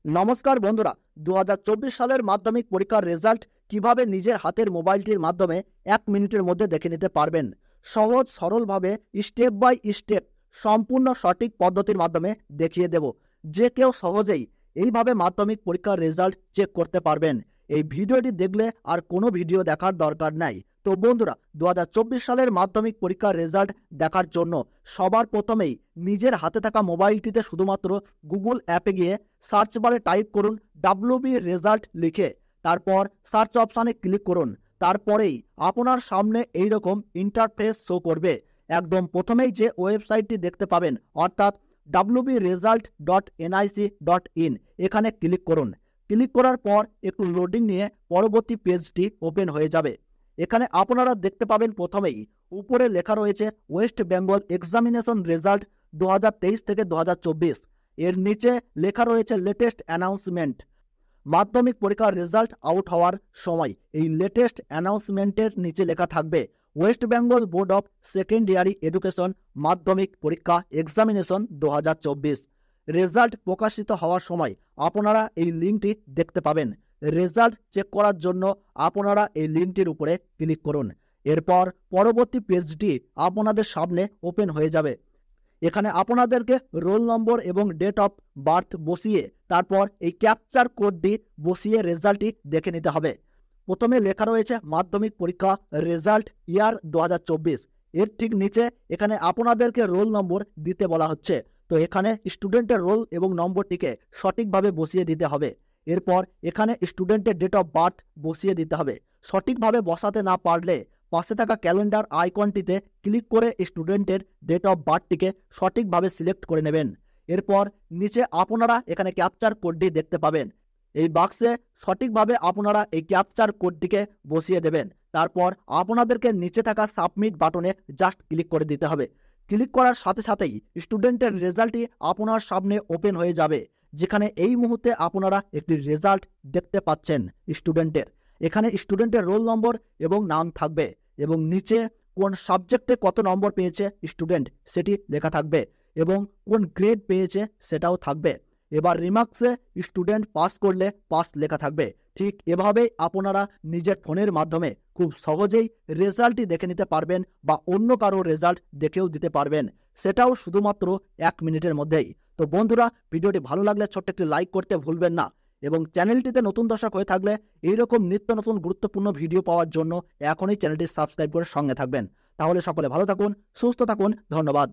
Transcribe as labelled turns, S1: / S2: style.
S1: নমস্কার বন্ধুরা, 2024 সালের মাধ্যমিক পরীক্ষার রেজাল্ট কিভাবে নিজের হাতের মোবাইলটির মাধ্যমে 1 মিনিটের মধ্যে দেখে নিতে পারবেন। সহজ সরলভাবে স্টেপ বাই স্টেপ সম্পূর্ণ সঠিক পদ্ধতির মাধ্যমে দেখিয়ে দেব। যে কেউ সহজেই এইভাবে মাধ্যমিক পরীক্ষার রেজাল্ট চেক করতে পারবেন। এই ভিডিওটি দেখলে আর কোনো ভিডিও দেখার দরকার নাই। তো বন্ধুরা, 2024 সালের মাধ্যমিক পরীক্ষার রেজাল্ট দেখার জন্য সবার প্রথমেই নিজের হাতে থাকা মোবাইলটিতে শুধুমাত্র গুগল অ্যাপে গিয়ে সার্চ বারে টাইপ করুন WB রেজাল্ট লিখে, তারপর সার্চ অপশানে ক্লিক করুন। তারপরেই আপনার সামনে এইরকম ইন্টারফেস শো করবে। একদম প্রথমেই যে ওয়েবসাইটটি দেখতে পাবেন অর্থাৎ wbresult.nic.in, এখানে ক্লিক করুন। ক্লিক করার পর একটু লোডিং নিয়ে পরবর্তী পেজটি ওপেন হয়ে যাবে। এখানে আপনারা দেখতে পাবেন প্রথমেই উপরে লেখা রয়েছে ওয়েস্ট বেঙ্গল এক্সামিনেশন রেজাল্ট 2023 থেকে 2024। এর নিচে লেখা রয়েছে লেটেস্ট অ্যানাউন্সমেন্ট, মাধ্যমিক পরীক্ষার রেজাল্ট আউট হওয়ার সময়। এই লেটেস্ট অ্যানাউন্সমেন্টের নিচে লেখা থাকবে West Bengal board of secondary education মাধ্যমিক পরীক্ষা এক্সামিনেশন 2024। রেজাল্ট প্রকাশিত হওয়ার সময় আপনারা এই লিঙ্কটি দেখতে পাবেন। রেজাল্ট চেক করার জন্য আপনারা এই লিঙ্কটির উপরে ক্লিক করুন। এরপর পরবর্তী পেজটি আপনাদের সামনে ওপেন হয়ে যাবে। এখানে আপনাদেরকে রোল নম্বর এবং ডেট অফ বার্থ বসিয়ে তারপর এই ক্যাপচার কোডটি বসিয়ে রেজাল্টটি দেখে নিতে হবে। প্রথমে লেখা রয়েছে মাধ্যমিক পরীক্ষা রেজাল্ট ইয়ার 2024। এর ঠিক নিচে এখানে আপনাদেরকে রোল নম্বর দিতে বলা হচ্ছে। তো এখানে স্টুডেন্টের রোল এবং নম্বরটিকে সঠিকভাবে বসিয়ে দিতে হবে। এরপর এখানে স্টুডেন্টের ডেট অফ বার্থ বসিয়ে দিতে হবে। সঠিকভাবে বসাতে না পারলে পাশে থাকা ক্যালেন্ডার আইকনটিতে ক্লিক করে স্টুডেন্টের ডেট অফ বার্থটিকে সঠিকভাবে সিলেক্ট করে নেবেন। এরপর নিচে আপনারা এখানে ক্যাপচার কোডটি দেখতে পাবেন। এই বাক্সে সঠিকভাবে আপনারা এই ক্যাপচার কোডটিকে বসিয়ে দেবেন। তারপর আপনাদেরকে নিচে থাকা সাবমিট বাটনে জাস্ট ক্লিক করে দিতে হবে। ক্লিক করার সাথে সাথেই স্টুডেন্টের রেজাল্টটি আপনার সামনে ওপেন হয়ে যাবে, যেখানে এই মুহূর্তে আপনারা একটি রেজাল্ট দেখতে পাচ্ছেন স্টুডেন্টের। এখানে স্টুডেন্টের রোল নম্বর এবং নাম থাকবে এবং নিচে কোন সাবজেক্টে কত নম্বর পেয়েছে স্টুডেন্ট সেটি লেখা থাকবে এবং কোন গ্রেড পেয়েছে সেটাও থাকবে। এবার রিমার্কসে স্টুডেন্ট পাস করলে পাস লেখা থাকবে। ঠিক এভাবেই আপনারা নিজের ফোনের মাধ্যমে খুব সহজেই রেজাল্টটি দেখে নিতে পারবেন বা অন্য কারো রেজাল্ট দেখেও দিতে পারবেন, সেটাও শুধুমাত্র 1 মিনিটের মধ্যেই। তো বন্ধুরা, ভিডিওটি ভালো লাগলে ছোট্ট একটি লাইক করতে ভুলবেন না এবং চ্যানেলটিতে নতুন দর্শক হয়ে থাকলে এইরকম নিত্য নতুন গুরুত্বপূর্ণ ভিডিও পাওয়ার জন্য এখনই চ্যানেলটি সাবস্ক্রাইব করে সঙ্গে থাকবেন। তাহলে সকলে ভালো থাকুন, সুস্থ থাকুন, ধন্যবাদ।